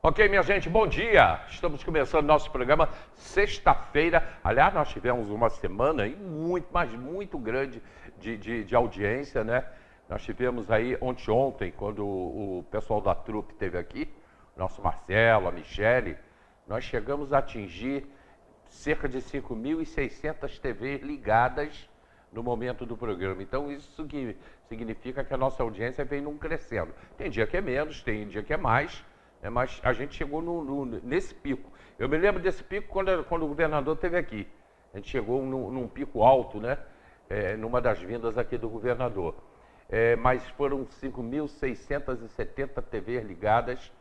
Ok, minha gente, bom dia. Estamos começando nosso programa sexta-feira. Aliás, nós tivemos uma semana aí muito grande de audiência, né? Nós tivemos aí ontem, quando o pessoal da trupe esteve aqui, nosso Marcelo, a Michele, nós chegamos a atingir cerca de 5.600 TVs ligadas no momento do programa. Então, isso significa que a nossa audiência vem num crescendo. Tem dia que é menos, tem dia que é mais, né? Mas a gente chegou nesse pico. Eu me lembro desse pico quando o governador esteve aqui. A gente chegou num pico alto, né? Numa das vindas aqui do governador. Mas foram 5.670 TVs ligadas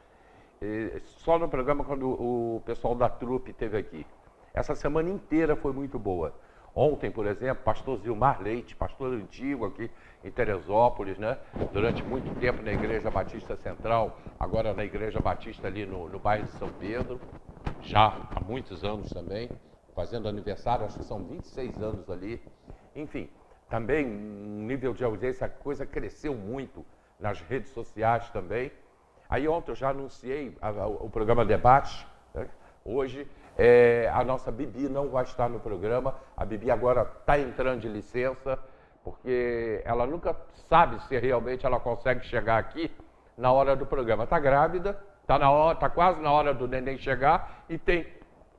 só no programa quando o pessoal da trupe esteve aqui. Essa semana inteira foi muito boa. Ontem, por exemplo, pastor Zilmar Leite, pastor antigo aqui em Teresópolis, né? Durante muito tempo na Igreja Batista Central, agora na Igreja Batista ali no bairro de São Pedro, já há muitos anos também, fazendo aniversário, acho que são 26 anos ali. Enfim, também um nível de audiência, a coisa cresceu muito nas redes sociais também. Aí ontem eu já anunciei o programa Debate, né? Hoje a nossa Bibi não vai estar no programa. A Bibi agora está entrando de licença, porque ela nunca sabe se realmente ela consegue chegar aqui na hora do programa. Está grávida, está quase na hora do neném chegar e tem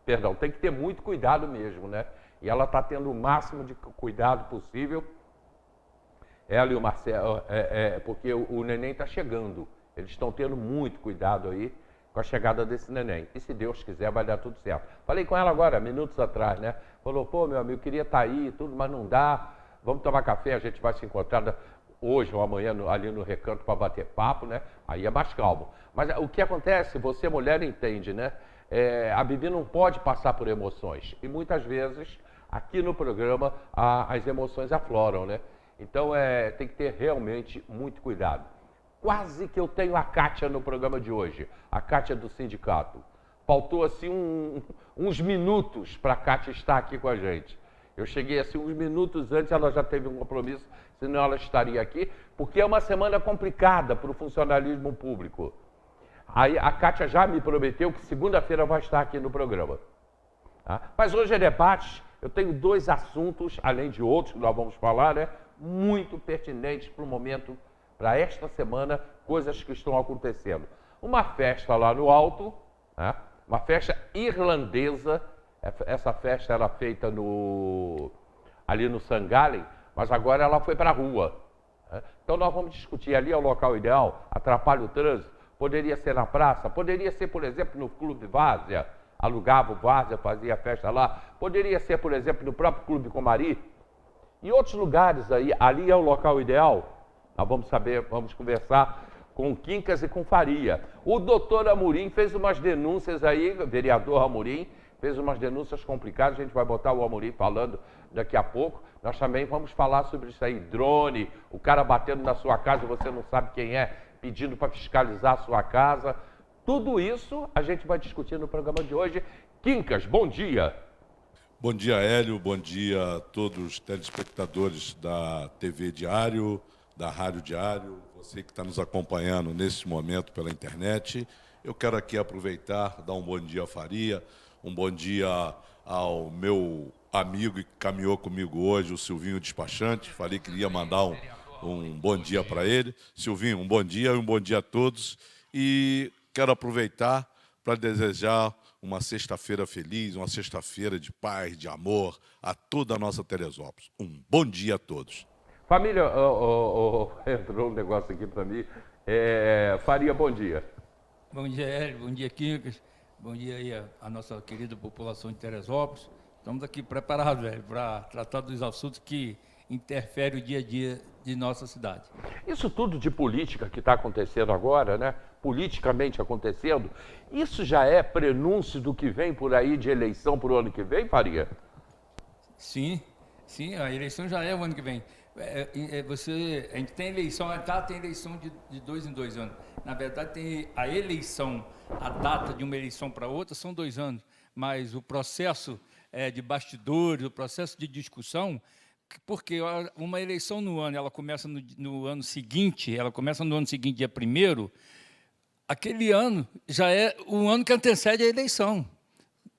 que ter muito cuidado mesmo, né? E ela está tendo o máximo de cuidado possível, ela e o Marcelo, porque o neném está chegando. Eles estão tendo muito cuidado aí com a chegada desse neném. E se Deus quiser, vai dar tudo certo. Falei com ela agora, minutos atrás, né? Falou, pô, meu amigo, queria estar aí e tudo, mas não dá. Vamos tomar café, a gente vai se encontrar hoje ou amanhã ali no Recanto para bater papo, né? Aí é mais calmo. Mas o que acontece, você mulher entende, né? A Bibi não pode passar por emoções. E muitas vezes, aqui no programa, as emoções afloram, né? Então tem que ter realmente muito cuidado. Quase que eu tenho a Kátia no programa de hoje, a Kátia do sindicato. Faltou assim uns minutos para a Kátia estar aqui com a gente. Eu cheguei assim uns minutos antes, ela já teve um compromisso, senão ela estaria aqui, porque é uma semana complicada para o funcionalismo público. Aí a Kátia já me prometeu que segunda-feira vai estar aqui no programa. Tá? Mas hoje é debate, eu tenho dois assuntos, além de outros que nós vamos falar, né, muito pertinentes para o momento, para esta semana, coisas que estão acontecendo. Uma festa lá no alto, né? Uma festa irlandesa. Essa festa era feita ali no Sangalen, mas agora ela foi para a rua. Né? Então nós vamos discutir ali, é o local ideal, atrapalha o trânsito, poderia ser na praça, poderia ser, por exemplo, no Clube Várzea, alugava o Várzea, fazia a festa lá, poderia ser, por exemplo, no próprio Clube Comari, e outros lugares aí, ali é o local ideal. Nós vamos conversar com Quincas e com Faria. O doutor Amorim fez umas denúncias aí, o vereador Amorim, fez umas denúncias complicadas, a gente vai botar o Amorim falando daqui a pouco. Nós também vamos falar sobre isso aí, drone, o cara batendo na sua casa e você não sabe quem é, pedindo para fiscalizar a sua casa. Tudo isso a gente vai discutir no programa de hoje. Quincas, bom dia. Bom dia, Hélio. Bom dia a todos os telespectadores da TV Diário, da Rádio Diário, você que está nos acompanhando nesse momento pela internet. Eu quero aqui aproveitar, dar um bom dia à Faria, um bom dia ao meu amigo que caminhou comigo hoje, o Silvinho Despachante. Falei que ia mandar um bom dia para ele. Silvinho, um bom dia e um bom dia a todos. E quero aproveitar para desejar uma sexta-feira feliz, uma sexta-feira de paz, de amor a toda a nossa Teresópolis. Um bom dia a todos. Família, entrou um negócio aqui para mim. Faria, bom dia. Bom dia, Hélio. Bom dia, Quincas. Bom dia aí a nossa querida população de Teresópolis. Estamos aqui preparados, velho, para tratar dos assuntos que interferem o dia a dia de nossa cidade. Isso tudo de política que está acontecendo agora, né? Politicamente acontecendo, isso já é prenúncio do que vem por aí de eleição para o ano que vem, Faria? Sim, a eleição já é o ano que vem. A gente tem eleição, tem eleição de 2 em 2 anos. Na verdade, tem a eleição, a data de uma eleição para outra são 2 anos, mas o processo de bastidores, o processo de discussão, porque uma eleição no ano, ela começa no ano seguinte, dia 1º, aquele ano já é o ano que antecede a eleição.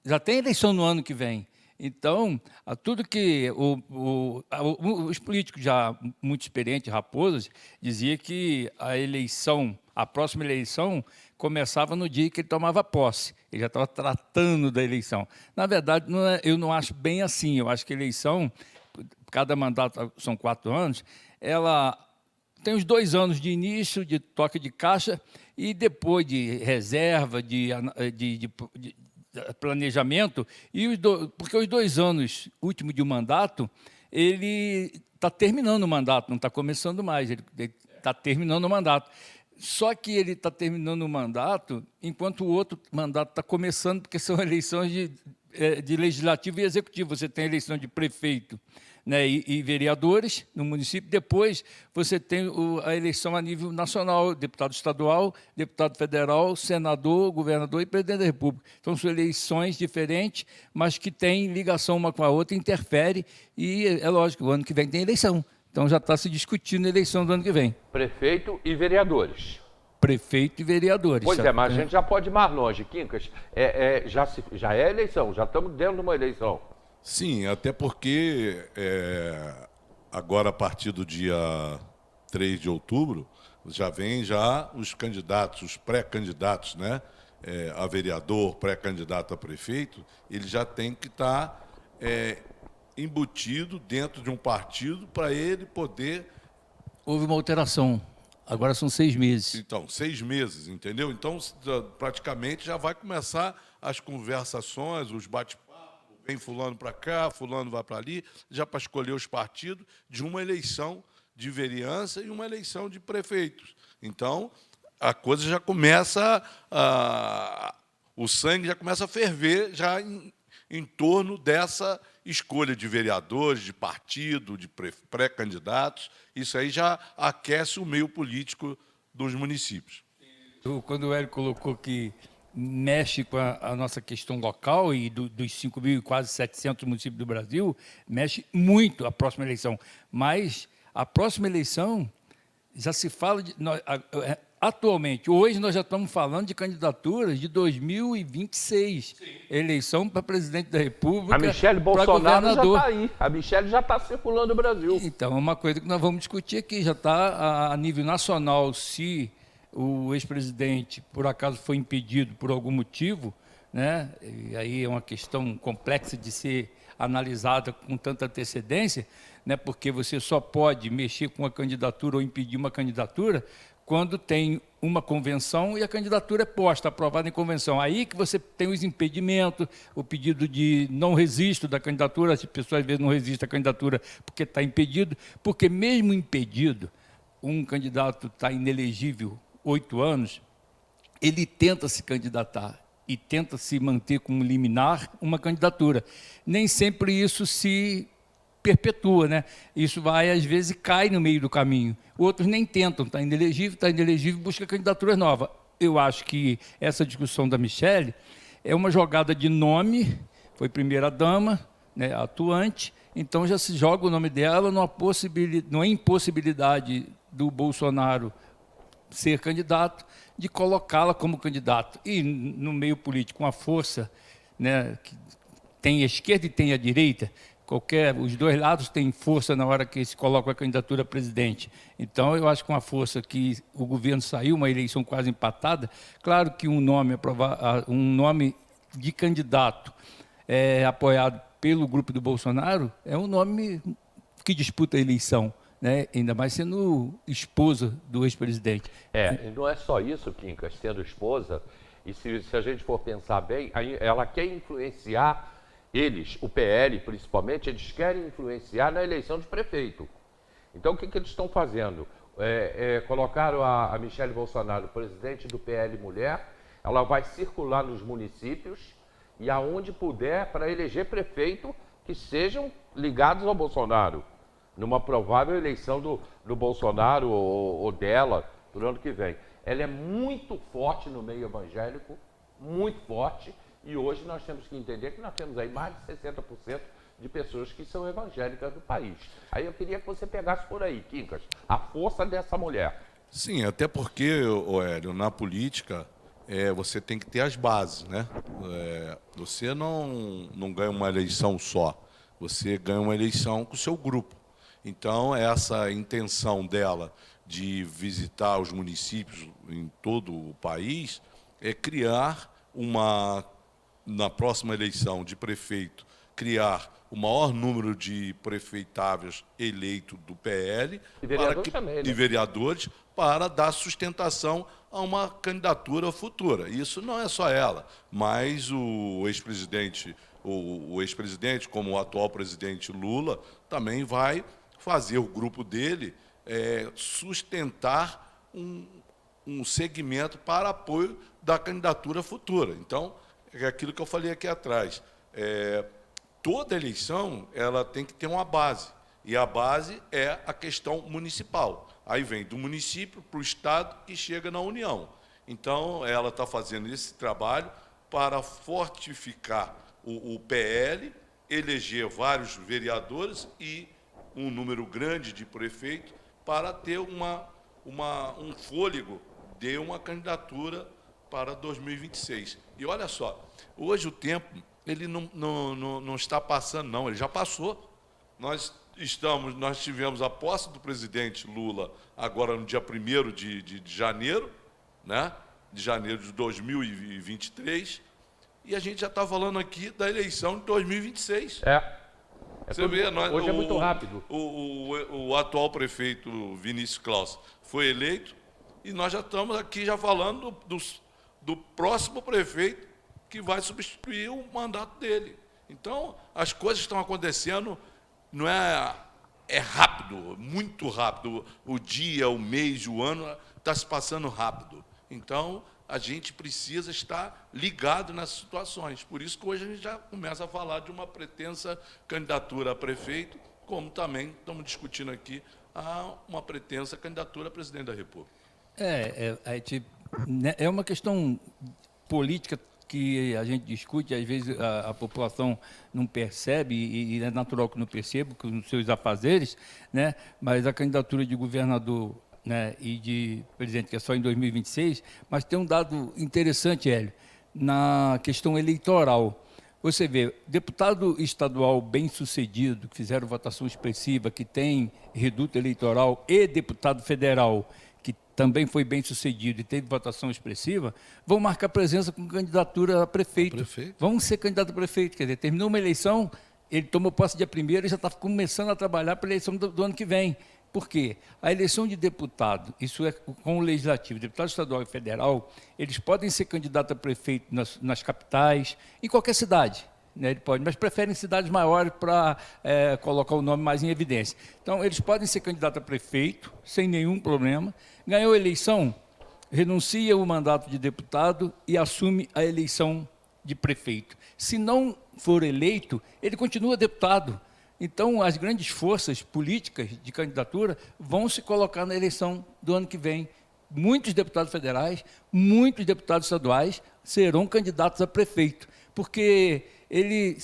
Já tem eleição no ano que vem. Então, tudo que os políticos já muito experientes, Raposas, dizia que a próxima eleição, começava no dia que ele tomava posse. Ele já estava tratando da eleição. Na verdade, eu não acho bem assim. Eu acho que a eleição, cada mandato são 4 anos, ela tem os 2 anos de início, de toque de caixa, e depois de reserva, de planejamento, porque os 2 anos últimos de um mandato, ele está terminando o mandato, não está começando mais, ele está terminando o mandato. Só que ele está terminando o mandato enquanto o outro mandato está começando, porque são eleições de legislativo e executivo. Você tem a eleição de prefeito, né, e vereadores no município. Depois você tem a eleição a nível nacional, deputado estadual, deputado federal, senador, governador e presidente da República. Então são eleições diferentes, mas que têm ligação uma com a outra, interfere, e é lógico, o ano que vem tem eleição. Então já está se discutindo a eleição do ano que vem. Prefeito e vereadores. Prefeito e vereadores. Pois é, mas a gente já pode ir mais longe, Quincas. Já é eleição, já estamos dentro de uma eleição. Sim, até porque agora, a partir do dia 3 de outubro, já vem os candidatos, os pré-candidatos, né? A vereador, pré-candidato a prefeito, ele já tem que estar embutido dentro de um partido para ele poder... Houve uma alteração. Agora são 6 meses. Então, 6 meses, entendeu? Então, praticamente já vai começar as conversações, os bate-papos, vem fulano para cá, fulano vai para ali, já para escolher os partidos de uma eleição de vereança e uma eleição de prefeitos. Então, a coisa já começa, o sangue já começa a ferver já em torno dessa escolha de vereadores, de partido, de pré-candidatos. Isso aí já aquece o meio político dos municípios. Quando o Hélio colocou que mexe com a nossa questão local e dos 5.000 e quase 700 municípios do Brasil, mexe muito a próxima eleição. Mas a próxima eleição já se fala de... Atualmente, hoje nós já estamos falando de candidaturas de 2026. Sim. Eleição para presidente da República. A Michele Bolsonaro já está aí. A Michele já está circulando o Brasil. Então, é uma coisa que nós vamos discutir aqui. Já está a nível nacional, se o ex-presidente, por acaso, foi impedido por algum motivo, né? E aí é uma questão complexa de ser analisada com tanta antecedência, né? Porque você só pode mexer com a candidatura ou impedir uma candidatura quando tem uma convenção e a candidatura é posta, aprovada em convenção. Aí que você tem os impedimentos, o pedido de não registro da candidatura, as pessoas às vezes não resistem à candidatura porque está impedido, porque mesmo impedido, um candidato está inelegível 8 anos, ele tenta se candidatar e tenta se manter como liminar uma candidatura. Nem sempre isso se perpetua, né? Isso vai, às vezes, cai no meio do caminho. Outros nem tentam, está inelegível, busca candidaturas novas. Eu acho que essa discussão da Michele é uma jogada de nome, foi primeira-dama, né, atuante, então já se joga o nome dela numa impossibilidade do Bolsonaro ser candidato, de colocá-la como candidato. E no meio político, uma força, né, que tem a esquerda e tem a direita, os 2 lados têm força na hora que se coloca a candidatura a presidente. Então, eu acho que uma força que o governo saiu, uma eleição quase empatada, claro que um nome de candidato apoiado pelo grupo do Bolsonaro é um nome que disputa a eleição, né? Ainda mais sendo esposa do ex-presidente. E não é só isso, Quincas, sendo esposa, e se a gente for pensar bem, ela quer influenciar. Eles, o PL principalmente, eles querem influenciar na eleição de prefeito. Então, o que eles estão fazendo? Colocaram a Michele Bolsonaro, presidente do PL Mulher, ela vai circular nos municípios e aonde puder para eleger prefeito que sejam ligados ao Bolsonaro, numa provável eleição do Bolsonaro ou dela no ano que vem. Ela é muito forte no meio evangélico, muito forte. E hoje nós temos que entender que nós temos aí mais de 60% de pessoas que são evangélicas do país. Aí eu queria que você pegasse por aí, Quincas, a força dessa mulher. Sim, até porque, ô Hélio, na política você tem que ter as bases, né? Você não ganha uma eleição só, você ganha uma eleição com o seu grupo. Então, essa intenção dela de visitar os municípios em todo o país é criar na próxima eleição de prefeito, criar o maior número de prefeitáveis eleitos do PL E vereadores também, né? e vereadores para dar sustentação a uma candidatura futura. Isso não é só ela, mas o ex-presidente, como o atual presidente Lula, também vai fazer o grupo dele sustentar um segmento para apoio da candidatura futura. Então, é aquilo que eu falei aqui atrás. Toda eleição ela tem que ter uma base, e a base é a questão municipal. Aí vem do município para o Estado e chega na União. Então, ela está fazendo esse trabalho para fortificar o PL, eleger vários vereadores e um número grande de prefeitos para ter um fôlego de uma candidatura para 2026. E olha só, hoje o tempo ele não está passando, não, ele já passou. Nós tivemos a posse do presidente Lula agora no dia 1º de janeiro, né? De janeiro de 2023, e a gente já está falando aqui da eleição de 2026. Você vê, hoje é muito rápido. O atual prefeito Vinícius Claus foi eleito e nós já estamos aqui já falando do próximo prefeito que vai substituir o mandato dele. Então, as coisas estão acontecendo, não é rápido, muito rápido. O dia, o mês, o ano está se passando rápido. Então, a gente precisa estar ligado nessas situações. Por isso que hoje a gente já começa a falar de uma pretensa candidatura a prefeito, como também estamos discutindo aqui uma pretensa candidatura a presidente da República. É uma questão política que a gente discute, às vezes a população não percebe, e é natural que não perceba, com os seus afazeres, né? Mas a candidatura de governador, né, e de presidente, que é só em 2026, mas tem um dado interessante, Hélio, na questão eleitoral. Você vê, deputado estadual bem-sucedido, que fizeram votação expressiva, que tem reduto eleitoral, e deputado federal, que também foi bem-sucedido e teve votação expressiva, vão marcar presença com candidatura a prefeito. Vão ser candidato a prefeito. Quer dizer, terminou uma eleição, ele tomou posse dia 1º e já está começando a trabalhar para a eleição do ano que vem. Por quê? A eleição de deputado, isso é com o legislativo, deputado estadual e federal, eles podem ser candidatos a prefeito nas capitais, em qualquer cidade, né? Ele pode, mas preferem cidades maiores para colocar o nome mais em evidência. Então, eles podem ser candidatos a prefeito, sem nenhum problema. Ganhou a eleição, renuncia o mandato de deputado e assume a eleição de prefeito. Se não for eleito, ele continua deputado. Então, as grandes forças políticas de candidatura vão se colocar na eleição do ano que vem. Muitos deputados federais, muitos deputados estaduais serão candidatos a prefeito, porque ele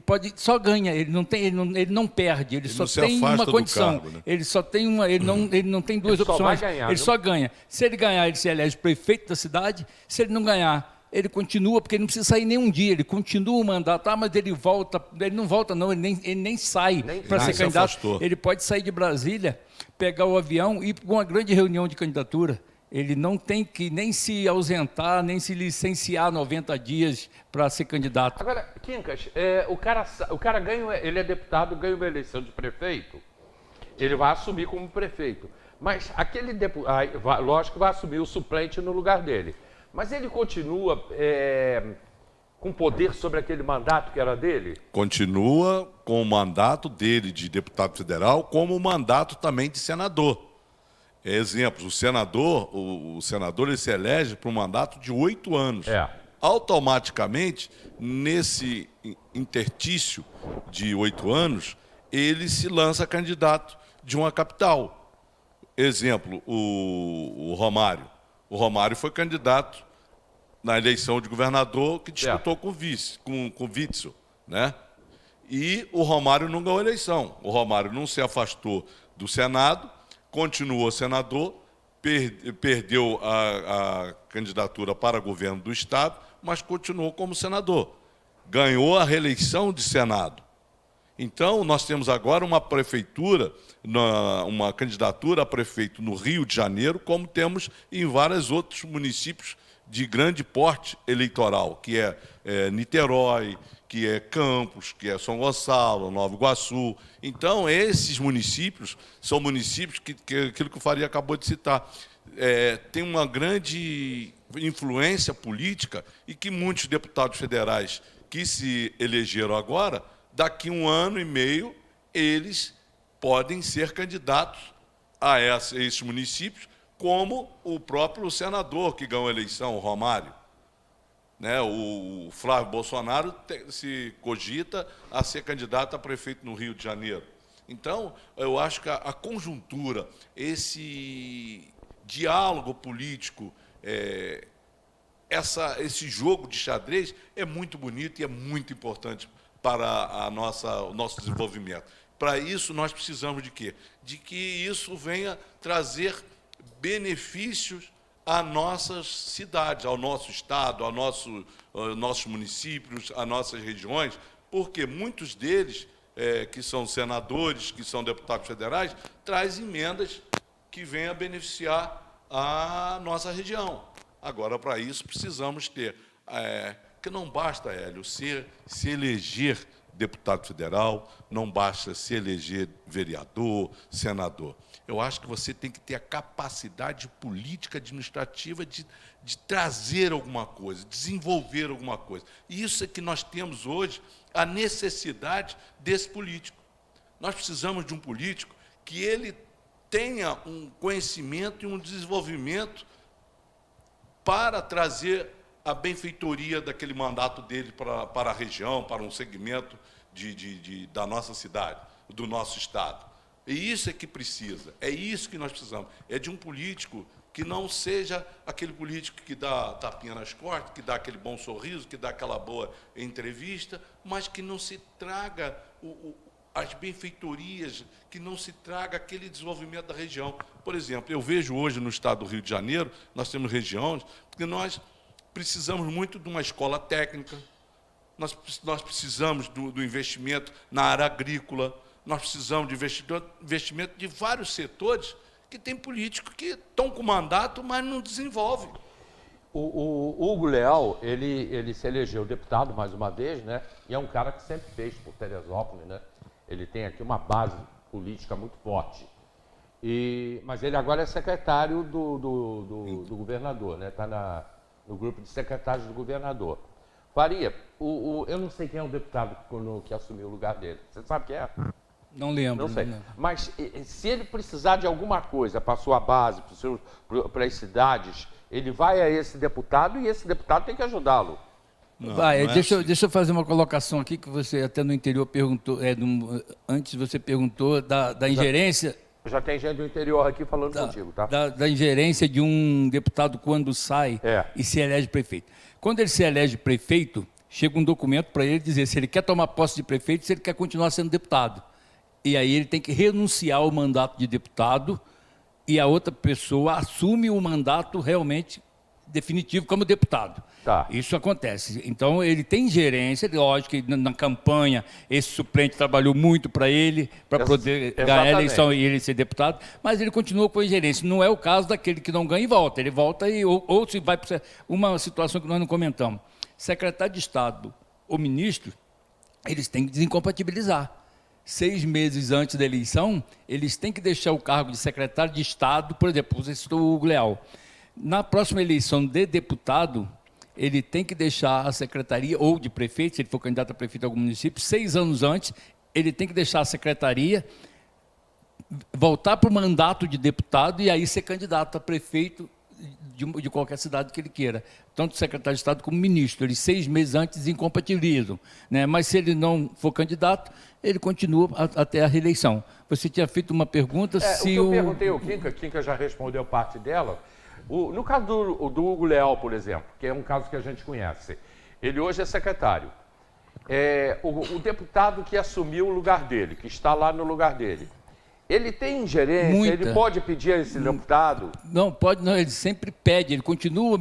pode só ganha, ele não perde, ele só tem uma condição, cargo, né? ele só tem uma, ele não tem duas opções, ele só ganha. Se ele ganhar, ele se elege prefeito da cidade. Se ele não ganhar, ele continua, porque ele não precisa sair nem um dia, ele continua o mandato, mas ele volta, ele não volta não, ele nem sai para ser candidato. Afastou. Ele pode sair de Brasília, pegar o avião e ir para uma grande reunião de candidatura. Ele não tem que nem se ausentar, nem se licenciar 90 dias para ser candidato. Agora, Quincas, o cara ganha, ele é deputado, ganha uma eleição de prefeito, ele vai assumir como prefeito. Mas aquele deputado, lógico que vai assumir o suplente no lugar dele. Mas ele continua com poder sobre aquele mandato que era dele? Continua com o mandato dele de deputado federal, como o mandato também de senador. Exemplos, o senador ele se elege para um mandato de 8 anos. Automaticamente, nesse interstício de 8 anos, ele se lança candidato de uma capital. Exemplo, o Romário. O Romário foi candidato na eleição de governador que disputou com o Witzel, né? E o Romário não ganhou a eleição. O Romário não se afastou do Senado, continuou senador perdeu a candidatura para governo do Estado, mas continuou como senador. Ganhou a reeleição de Senado. Então, nós temos agora uma prefeitura, uma candidatura a prefeito no Rio de Janeiro, como temos em vários outros municípios de grande porte eleitoral, que é Niterói, que é Campos, que é São Gonçalo, Nova Iguaçu. Então, esses municípios são municípios que aquilo que o Faria acabou de citar, tem uma grande influência política e que muitos deputados federais que se elegeram agora, daqui a 1 ano e meio, eles podem ser candidatos a esses municípios, como o próprio senador que ganhou a eleição, o Romário. Né? O Flávio Bolsonaro se cogita a ser candidato a prefeito no Rio de Janeiro. Então, eu acho que a conjuntura, esse diálogo político, esse jogo de xadrez é muito bonito e é muito importante para o nosso desenvolvimento. Para isso, nós precisamos de quê? De que isso venha trazer benefícios às nossas cidades, ao nosso estado, aos nossos municípios, às nossas regiões, porque muitos deles, que são senadores, que são deputados federais, trazem emendas que venham a beneficiar a nossa região. Agora, para isso, precisamos ter... que não basta, Hélio, se eleger deputado federal, não basta se eleger vereador, senador. Eu acho que você tem que ter a capacidade política administrativa de trazer alguma coisa, desenvolver alguma coisa. E isso é que nós temos hoje, a necessidade desse político. Nós precisamos de um político que ele tenha um conhecimento e um desenvolvimento para trazer a benfeitoria daquele mandato dele para a região, para um segmento da nossa cidade, do nosso estado. E isso é que precisa, é isso que nós precisamos. É de um político que não seja aquele político que dá tapinha nas costas, que dá aquele bom sorriso, que dá aquela boa entrevista, mas que não se traga as benfeitorias, que não se traga aquele desenvolvimento da região. Por exemplo, eu vejo hoje no estado do Rio de Janeiro, nós temos regiões, porque nós precisamos muito de uma escola técnica, nós precisamos do investimento na área agrícola, nós precisamos de investimento de vários setores que tem políticos que estão com mandato, mas não desenvolvem. O Hugo Leal, ele se elegeu deputado mais uma vez, né? E é um cara que sempre fez por Teresópolis, né? Ele tem aqui uma base política muito forte. Mas ele agora é secretário do governador, né? Está no grupo de secretários do governador. Faria, eu não sei quem é o deputado que assumiu o lugar dele. Você sabe quem é? Não lembro. Não sei. Não lembro. Mas se ele precisar de alguma coisa para a sua base, para as cidades, ele vai a esse deputado e esse deputado tem que ajudá-lo. Deixa eu fazer uma colocação aqui que você até no interior perguntou, antes você perguntou da ingerência. Já tem gente do interior aqui falando contigo, tá? Da ingerência de um deputado quando sai e se elege prefeito. Quando ele se elege prefeito, chega um documento para ele dizer se ele quer tomar posse de prefeito, se ele quer continuar sendo deputado. E aí ele tem que renunciar ao mandato de deputado e a outra pessoa assume o mandato realmente definitivo como deputado. Tá. Isso acontece. Então, ele tem gerência, lógico que na campanha esse suplente trabalhou muito para ele, para poder ganhar a eleição e ele ser deputado, mas ele continua com a gerência. Não é o caso daquele que não ganha e volta. Ele volta ou se vai para uma situação que nós não comentamos. Secretário de Estado ou ministro, eles têm que desincompatibilizar. 6 meses antes da eleição, eles têm que deixar o cargo de secretário de Estado, por exemplo, você citou o Hugo Leal. Na próxima eleição de deputado, ele tem que deixar a secretaria, ou de prefeito, se ele for candidato a prefeito de algum município, 6 anos antes, ele tem que deixar a secretaria, voltar para o mandato de deputado e aí ser candidato a prefeito de qualquer cidade que ele queira. Tanto secretário de Estado como ministro. Eles 6 meses antes incompatibilizam. Né? Mas se ele não for candidato, ele continua até a reeleição. Você tinha feito uma pergunta se eu perguntei ao Quinca já respondeu parte dela. No caso do Hugo Leal, por exemplo, que é um caso que a gente conhece, ele hoje é secretário. O deputado que assumiu o lugar dele, que está lá no lugar dele, Ele tem ingerência, Muita. ele pode pedir a esse deputado? Não, pode não, ele sempre pede, ele continua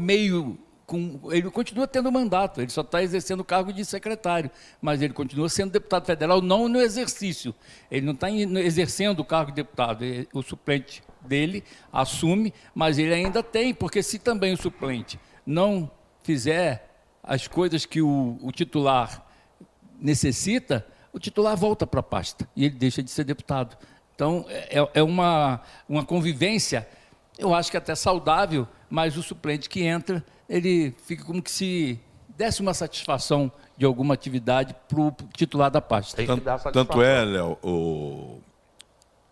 ele continua tendo mandato, ele só está exercendo o cargo de secretário, mas ele continua sendo deputado federal, não no exercício. Ele não está exercendo o cargo de deputado, o suplente dele assume, mas ele ainda tem, porque se também o suplente não fizer as coisas que o titular necessita, o titular volta para a pasta e ele deixa de ser deputado. Então, é uma convivência, eu acho que até saudável, mas o suplente que entra, ele fica como que se desse uma satisfação de alguma atividade para o titular da pasta. Tem que dar satisfação. Tanto é,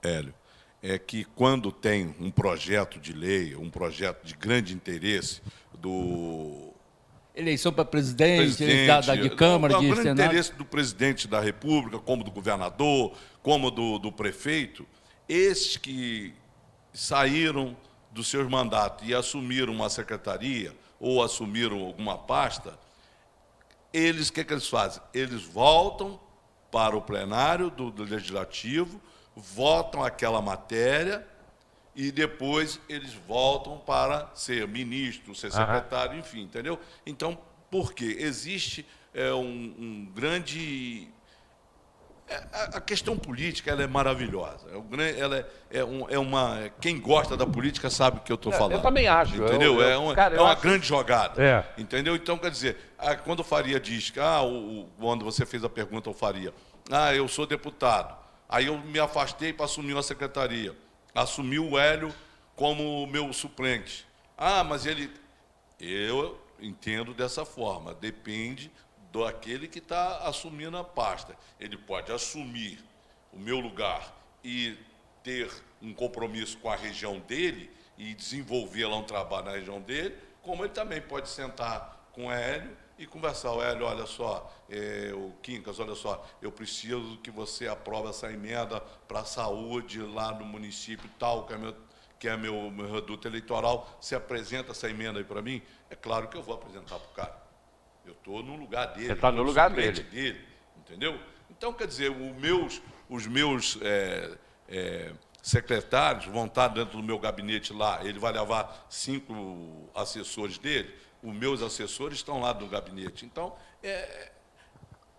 Hélio, é que quando tem um projeto de lei, um projeto de grande interesse do Eleição para presidente, de Câmara, de grande Senado. interesse do presidente da República, como do governador, como do prefeito, esses que saíram dos seus mandatos e assumiram uma secretaria ou assumiram alguma pasta, eles, o que eles fazem? Eles voltam para o plenário do Legislativo, votam aquela matéria e depois eles voltam para ser ministro, ser secretário, enfim, entendeu? Então, por quê? Existe um grande... A questão política, ela é maravilhosa. Quem gosta da política sabe o que eu estou falando. Eu também acho. Entendeu? É uma grande jogada. É. Entendeu? Então, quer dizer, quando o Faria diz que, quando você fez a pergunta ao Faria, eu sou deputado, aí eu me afastei para assumir uma secretaria. Assumiu o Hélio como meu suplente. Mas ele... Eu entendo dessa forma, depende daquele que está assumindo a pasta. Ele pode assumir o meu lugar e ter um compromisso com a região dele e desenvolver lá um trabalho na região dele, como ele também pode sentar com o Hélio e conversar. O Hélio, olha só, o Quincas, olha só, eu preciso que você aprove essa emenda para a saúde lá no município tal, que é meu reduto eleitoral. Você apresenta essa emenda aí para mim? É claro que eu vou apresentar para o cara. Eu estou no lugar dele. Você está no lugar dele. Entendeu? Então, quer dizer, os meus secretários vão estar dentro do meu gabinete lá, ele vai levar 5 assessores dele, os meus assessores estão lá no gabinete. Então, é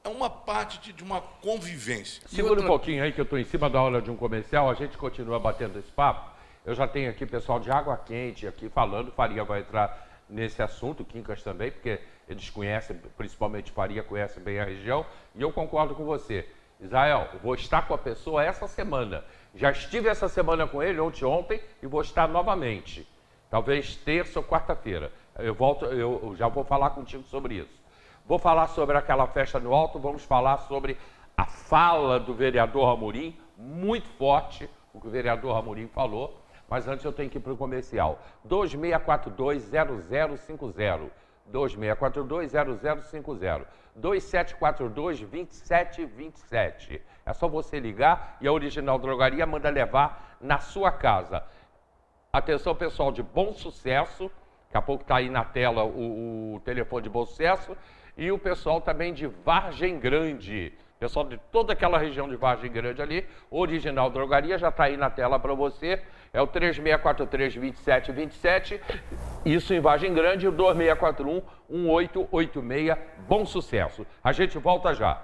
uma parte de uma convivência. Segura um pouquinho aí que eu estou em cima da hora de um comercial, a gente continua batendo esse papo. Eu já tenho aqui pessoal de Água Quente aqui falando, Faria vai entrar nesse assunto, Quincas também, porque eles conhecem, principalmente Faria, conhece bem a região, e eu concordo com você. Israel, vou estar com a pessoa essa semana. Já estive essa semana com ele, ontem, e vou estar novamente. Talvez terça ou quarta-feira. Eu já vou falar contigo sobre isso. Vou falar sobre aquela festa no Alto, vamos falar sobre a fala do vereador Amorim, muito forte, o que o vereador Amorim falou, mas antes eu tenho que ir para o comercial. 2642-0050. 2642-0050. 2742-2727. É só você ligar e a Original Drogaria manda levar na sua casa. Atenção, pessoal de Bom Sucesso. Daqui a pouco está aí na tela o telefone de Bom Sucesso. E o pessoal também de Vargem Grande. Pessoal de toda aquela região de Vargem Grande ali. Original Drogaria já está aí na tela para você. É o 3643-2727. Isso em Vargem Grande. E o 2641-1886. Bom Sucesso. A gente volta já.